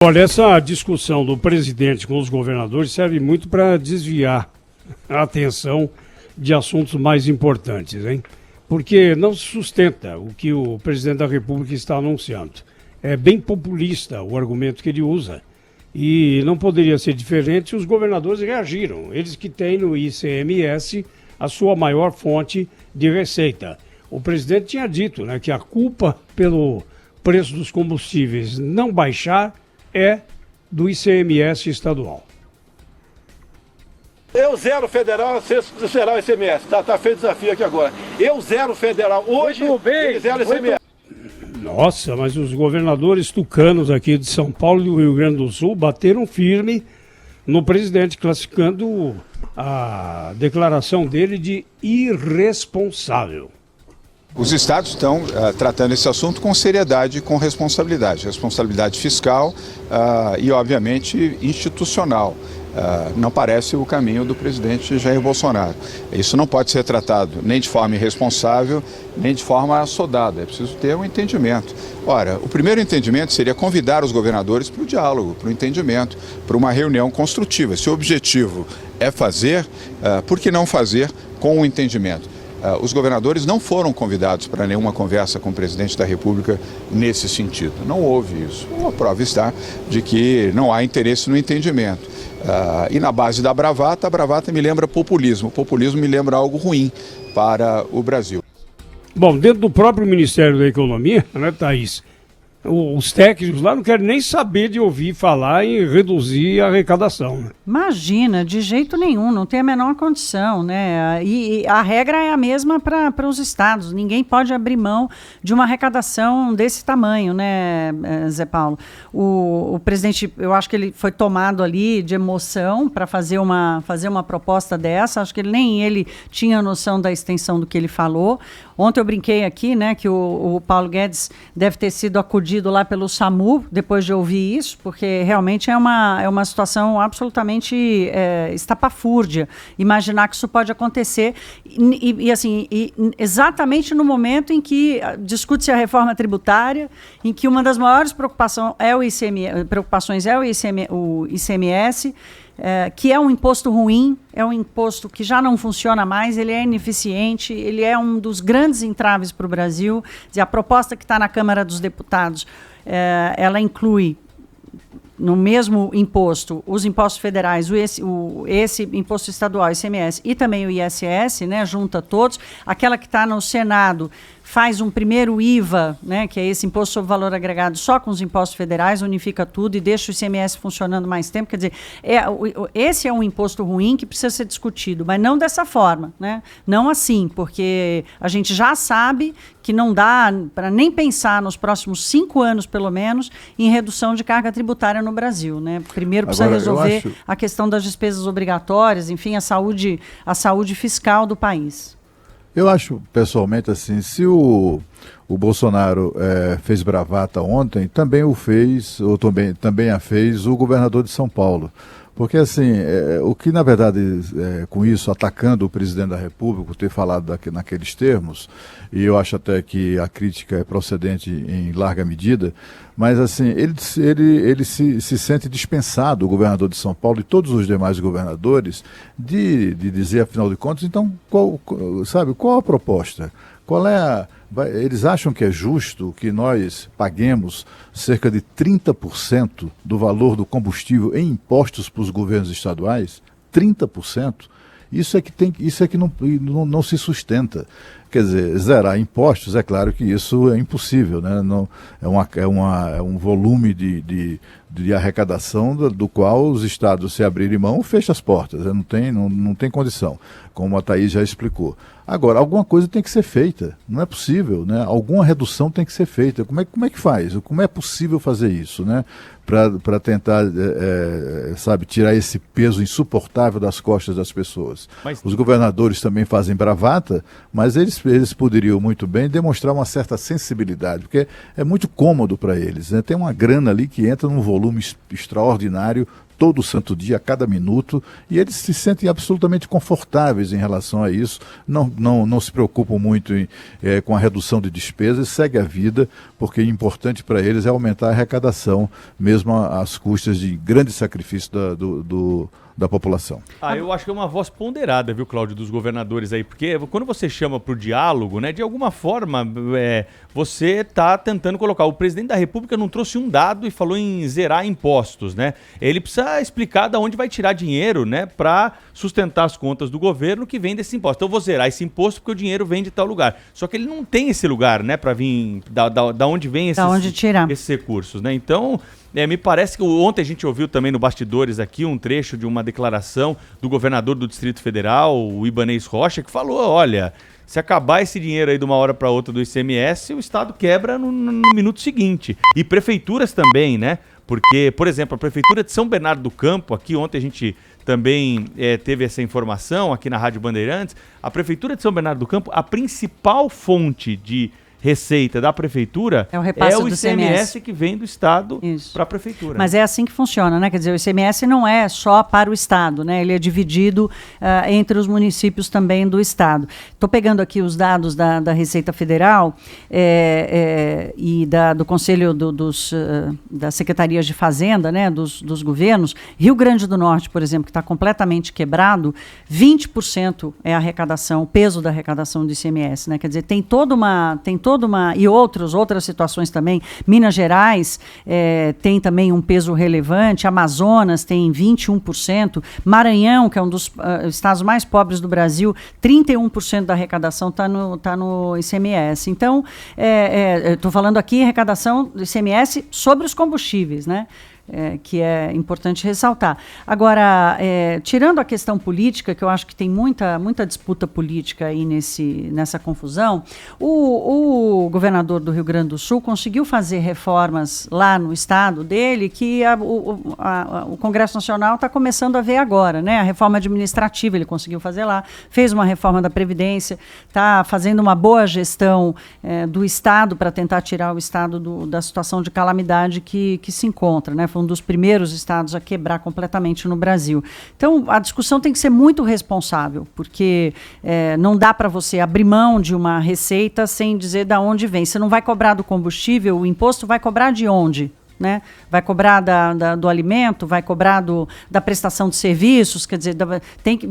Olha, essa discussão do presidente com os governadores serve muito para desviar a atenção de assuntos mais importantes, hein? Porque não se sustenta o que o presidente da República está anunciando. É bem populista o argumento que ele usa. E não poderia ser diferente se os governadores reagiram. Eles que têm no ICMS a sua maior fonte de receita. O presidente tinha dito, né, que a culpa pelo preço dos combustíveis não baixar é do ICMS estadual. Eu zero federal, você será o ICMS. Tá feito o desafio aqui agora. Eu zero federal hoje, ele zero ICMS. Nossa, mas os governadores tucanos aqui de São Paulo e do Rio Grande do Sul bateram firme no presidente, classificando a declaração dele de irresponsável. Os estados estão tratando esse assunto com seriedade e com responsabilidade fiscal e, obviamente, institucional. Não parece o caminho do presidente Jair Bolsonaro. Isso não pode ser tratado nem de forma irresponsável, nem de forma assodada. É preciso ter um entendimento. Ora, o primeiro entendimento seria convidar os governadores para o diálogo, para o entendimento, para uma reunião construtiva. Se o objetivo é fazer, por que não fazer com o entendimento? Os governadores não foram convidados para nenhuma conversa com o presidente da República nesse sentido. Não houve isso. A prova está de que não há interesse no entendimento. E na base da bravata, a bravata me lembra populismo. O populismo me lembra algo ruim para o Brasil. Bom, dentro do próprio Ministério da Economia, né, Thaís, os técnicos lá não querem nem saber de ouvir falar em reduzir a arrecadação. Né? Imagina, de jeito nenhum, não tem a menor condição, né? E a regra é a mesma para os estados. Ninguém pode abrir mão de uma arrecadação desse tamanho, né, Zé Paulo? O presidente, eu acho que ele foi tomado ali de emoção para fazer uma proposta dessa. Acho que nem ele tinha noção da extensão do que ele falou. Ontem eu brinquei aqui, né, que o Paulo Guedes deve ter sido acudido lá pelo SAMU, depois de ouvir isso, porque realmente é uma situação absolutamente estapafúrdia. Imaginar que isso pode acontecer exatamente no momento em que discute-se a reforma tributária, em que uma das maiores preocupações é o ICMS, que é um imposto ruim, é um imposto que já não funciona mais, ele é ineficiente, ele é um dos grandes entraves para o Brasil. A proposta que está na Câmara dos Deputados, ela inclui no mesmo imposto os impostos federais, esse imposto estadual, ICMS, e também o ISS, né, junta todos. Aquela que está no Senado faz um primeiro IVA, né, que é esse imposto sobre valor agregado, só com os impostos federais, unifica tudo e deixa o ICMS funcionando mais tempo. Quer dizer, esse é um imposto ruim que precisa ser discutido, mas não dessa forma, né? Não assim, porque a gente já sabe que não dá para nem pensar nos próximos 5 anos, pelo menos, em redução de carga tributária no Brasil, né? Primeiro precisa resolver a questão das despesas obrigatórias, enfim, a saúde fiscal do país. Eu acho, pessoalmente, assim, se o Bolsonaro fez bravata ontem, também o fez, ou também a fez o governador de São Paulo. Porque, assim, o que, na verdade, com isso, atacando o presidente da República, por ter falado naqueles termos, e eu acho até que a crítica é procedente em larga medida, mas, assim, ele se sente dispensado, o governador de São Paulo e todos os demais governadores, de dizer, afinal de contas, então, qual a proposta? Eles acham que é justo que nós paguemos cerca de 30% do valor do combustível em impostos para os governos estaduais? 30%? Isso é que não se sustenta. Quer dizer, zerar impostos, é claro que isso é impossível, né? Não, é um volume de arrecadação do qual os estados, se abrirem mão, fecham as portas, né? Não tem condição, como a Thaís já explicou. Agora, alguma coisa tem que ser feita, não é possível, né? Alguma redução tem que ser feita. Como é que faz? Como é possível fazer isso, né? Para tentar, tirar esse peso insuportável das costas das pessoas. Os governadores também fazem bravata, mas eles poderiam muito bem demonstrar uma certa sensibilidade, porque é muito cômodo para eles, né? Tem uma grana ali que entra num volume extraordinário todo santo dia, a cada minuto, e eles se sentem absolutamente confortáveis em relação a isso, não se preocupam muito com a redução de despesas, segue a vida, porque o importante para eles é aumentar a arrecadação, mesmo às custas de grande sacrifício da população. Eu acho que é uma voz ponderada, viu, Cláudio, dos governadores aí, porque quando você chama para o diálogo, né, de alguma forma, você está tentando colocar. O presidente da República não trouxe um dado e falou em zerar impostos, né? Ele precisa explicar de onde vai tirar dinheiro, né, para sustentar as contas do governo que vem desse imposto. Então eu vou zerar esse imposto porque o dinheiro vem de tal lugar. Só que ele não tem esse lugar, né, para vir da onde vem esses recursos, né? Então, me parece que ontem a gente ouviu também no Bastidores aqui um trecho de uma declaração do governador do Distrito Federal, o Ibanez Rocha, que falou, olha, se acabar esse dinheiro aí de uma hora para outra do ICMS, o Estado quebra no minuto seguinte. E prefeituras também, né? Porque, por exemplo, a Prefeitura de São Bernardo do Campo, aqui ontem a gente também teve essa informação aqui na Rádio Bandeirantes, a Prefeitura de São Bernardo do Campo, a principal fonte de receita da prefeitura é o ICMS que vem do Estado para a prefeitura. Mas é assim que funciona, né? Quer dizer, o ICMS não é só para o Estado, né? Ele é dividido entre os municípios também do Estado. Estou pegando aqui os dados da Receita Federal e do Conselho das Secretarias de Fazenda, né? Dos governos. Rio Grande do Norte, por exemplo, que está completamente quebrado, 20% é a arrecadação, o peso da arrecadação do ICMS, né? Quer dizer, tem toda uma e outras situações também. Minas Gerais tem também um peso relevante, Amazonas tem 21%, Maranhão, que é um dos estados mais pobres do Brasil, 31% da arrecadação está no ICMS. Então, estou falando aqui arrecadação do ICMS sobre os combustíveis, né? Que é importante ressaltar. Agora, tirando a questão política, que eu acho que tem muita disputa política aí nessa confusão, o governador do Rio Grande do Sul conseguiu fazer reformas lá no estado dele que o Congresso Nacional está começando a ver agora, né? A reforma administrativa ele conseguiu fazer lá, fez uma reforma da Previdência, está fazendo uma boa gestão do estado para tentar tirar o estado da situação de calamidade que se encontra, né? Foi um dos primeiros estados a quebrar completamente no Brasil. Então, a discussão tem que ser muito responsável, porque não dá para você abrir mão de uma receita sem dizer de onde vem. Você não vai cobrar do combustível, o imposto vai cobrar de onde? Né? Vai cobrar do alimento, vai cobrar da prestação de serviços, quer dizer,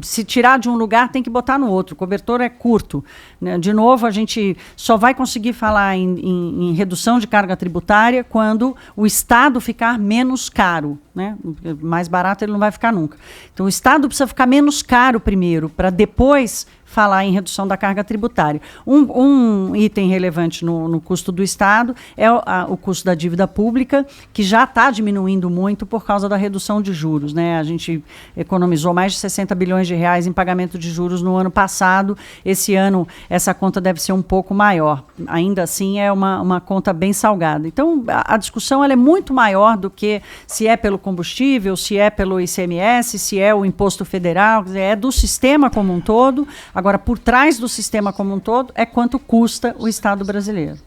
se tirar de um lugar tem que botar no outro, o cobertor é curto, né? De novo, a gente só vai conseguir falar em redução de carga tributária quando o Estado ficar menos caro, né? Mais barato ele não vai ficar nunca. Então o Estado precisa ficar menos caro primeiro, para depois falar em redução da carga tributária. Um item relevante no custo do Estado é o custo da dívida pública, que já está diminuindo muito por causa da redução de juros, né? A gente economizou mais de 60 bilhões de reais em pagamento de juros no ano passado. Esse ano, essa conta deve ser um pouco maior. Ainda assim, é uma conta bem salgada. Então, a discussão ela é muito maior do que se é pelo combustível, se é pelo ICMS, se é o imposto federal, é do sistema como um todo. Agora, por trás do sistema como um todo, é quanto custa o Estado brasileiro.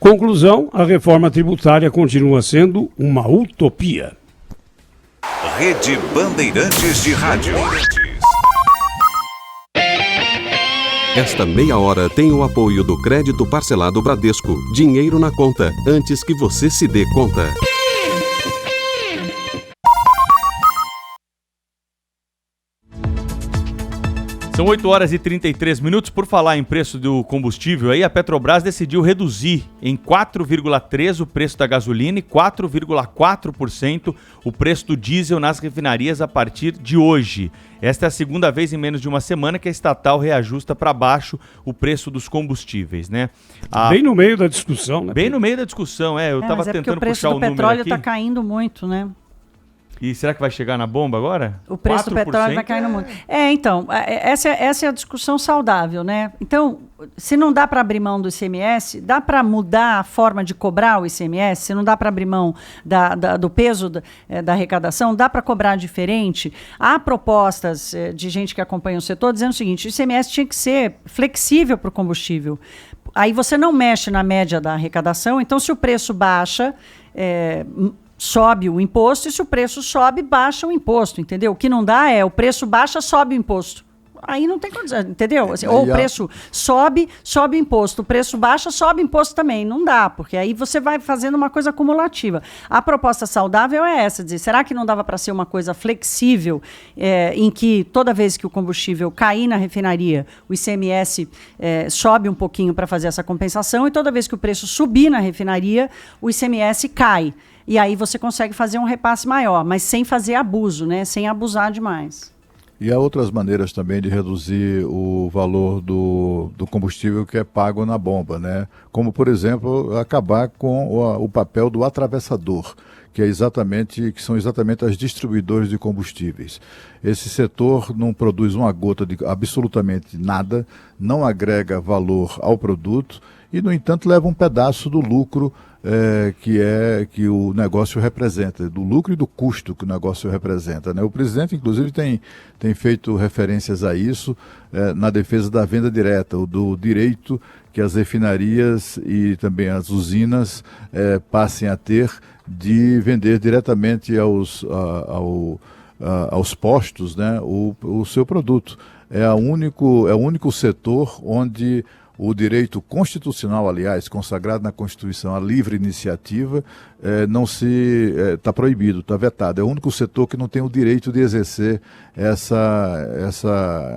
Conclusão, a reforma tributária continua sendo uma utopia. Rede Bandeirantes de Rádio. Esta meia hora tem o apoio do Crédito Parcelado Bradesco. Dinheiro na conta, antes que você se dê conta. São 8 horas e 33 minutos. Por falar em preço do combustível, aí a Petrobras decidiu reduzir em 4,3% o preço da gasolina e 4,4% o preço do diesel nas refinarias a partir de hoje. Esta é a segunda vez em menos de uma semana que a estatal reajusta para baixo o preço dos combustíveis, né? Bem no meio da discussão, né? Bem no meio da discussão, eu estava tentando puxar o número aqui. O preço do petróleo está caindo muito, né? E será que vai chegar na bomba agora? O preço 4%? Do petróleo vai caindo muito. Então, essa é a discussão saudável, né? Então, se não dá para abrir mão do ICMS, dá para mudar a forma de cobrar o ICMS? Se não dá para abrir mão do peso da arrecadação, dá para cobrar diferente? Há propostas de gente que acompanha o setor dizendo o seguinte, o ICMS tinha que ser flexível para o combustível. Aí você não mexe na média da arrecadação, então se o preço baixa... sobe o imposto, e se o preço sobe, baixa o imposto, entendeu? O que não dá é o preço baixa, sobe o imposto. Aí não tem condição, entendeu? Assim, ou o preço sobe o imposto. O preço baixa, sobe o imposto também. Não dá, porque aí você vai fazendo uma coisa acumulativa. A proposta saudável é essa, dizer, será que não dava para ser uma coisa flexível, em que toda vez que o combustível cair na refinaria, o ICMS sobe um pouquinho para fazer essa compensação, e toda vez que o preço subir na refinaria, o ICMS cai. E aí você consegue fazer um repasse maior, mas sem fazer abuso, né? Sem abusar demais. E há outras maneiras também de reduzir o valor do combustível que é pago na bomba, né? Como, por exemplo, acabar com o papel do atravessador, que são exatamente as distribuidoras de combustíveis. Esse setor não produz uma gota de absolutamente nada, não agrega valor ao produto e, no entanto, leva um pedaço do lucro que o negócio representa, do lucro e do custo que o negócio representa, né? O presidente, inclusive, tem feito referências a isso na defesa da venda direta, do direito que as refinarias e também as usinas passem a ter de vender diretamente aos postos, né, o seu produto. É o único setor onde o direito constitucional, aliás, consagrado na Constituição, a livre iniciativa, está proibido, está vetado. É o único setor que não tem o direito de exercer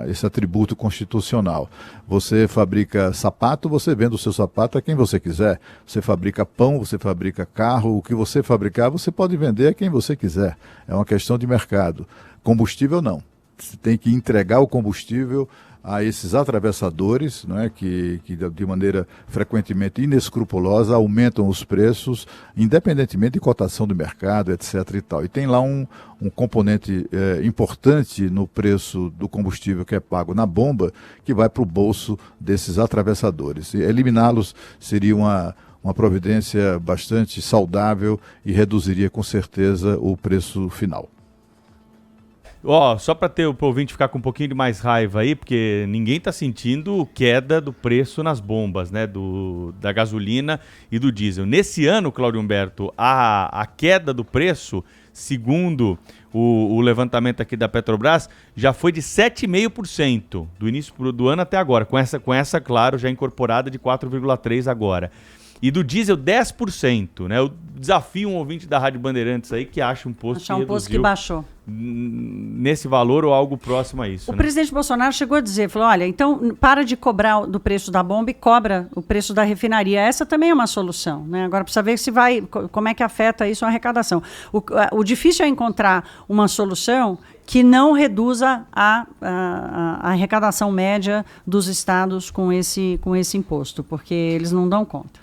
esse atributo constitucional. Você fabrica sapato, você vende o seu sapato a quem você quiser. Você fabrica pão, você fabrica carro, o que você fabricar, você pode vender a quem você quiser. É uma questão de mercado. Combustível, não. Você tem que entregar o combustível a esses atravessadores, não é, que de maneira frequentemente inescrupulosa aumentam os preços, independentemente de cotação do mercado, etc. e tal. E tem lá um componente importante no preço do combustível que é pago na bomba, que vai para o bolso desses atravessadores. E eliminá-los seria uma providência bastante saudável e reduziria com certeza o preço final. Só para o ouvinte ficar com um pouquinho de mais raiva aí, porque ninguém está sentindo queda do preço nas bombas, né, da gasolina e do diesel. Nesse ano, Cláudio Humberto, a queda do preço, segundo o levantamento aqui da Petrobras, já foi de 7,5% do início do ano até agora, com essa, claro, já incorporada de 4,3% agora. E do diesel, 10%, né? Eu desafio um ouvinte da Rádio Bandeirantes aí que acha um posto Achar um posto que baixou nesse valor ou algo próximo a isso. O presidente Bolsonaro chegou a dizer, falou, olha, então para de cobrar do preço da bomba e cobra o preço da refinaria. Essa também é uma solução, né? Agora precisa ver como é que afeta isso a arrecadação. O difícil é encontrar uma solução que não reduza a arrecadação média dos estados com esse imposto, porque eles não dão conta.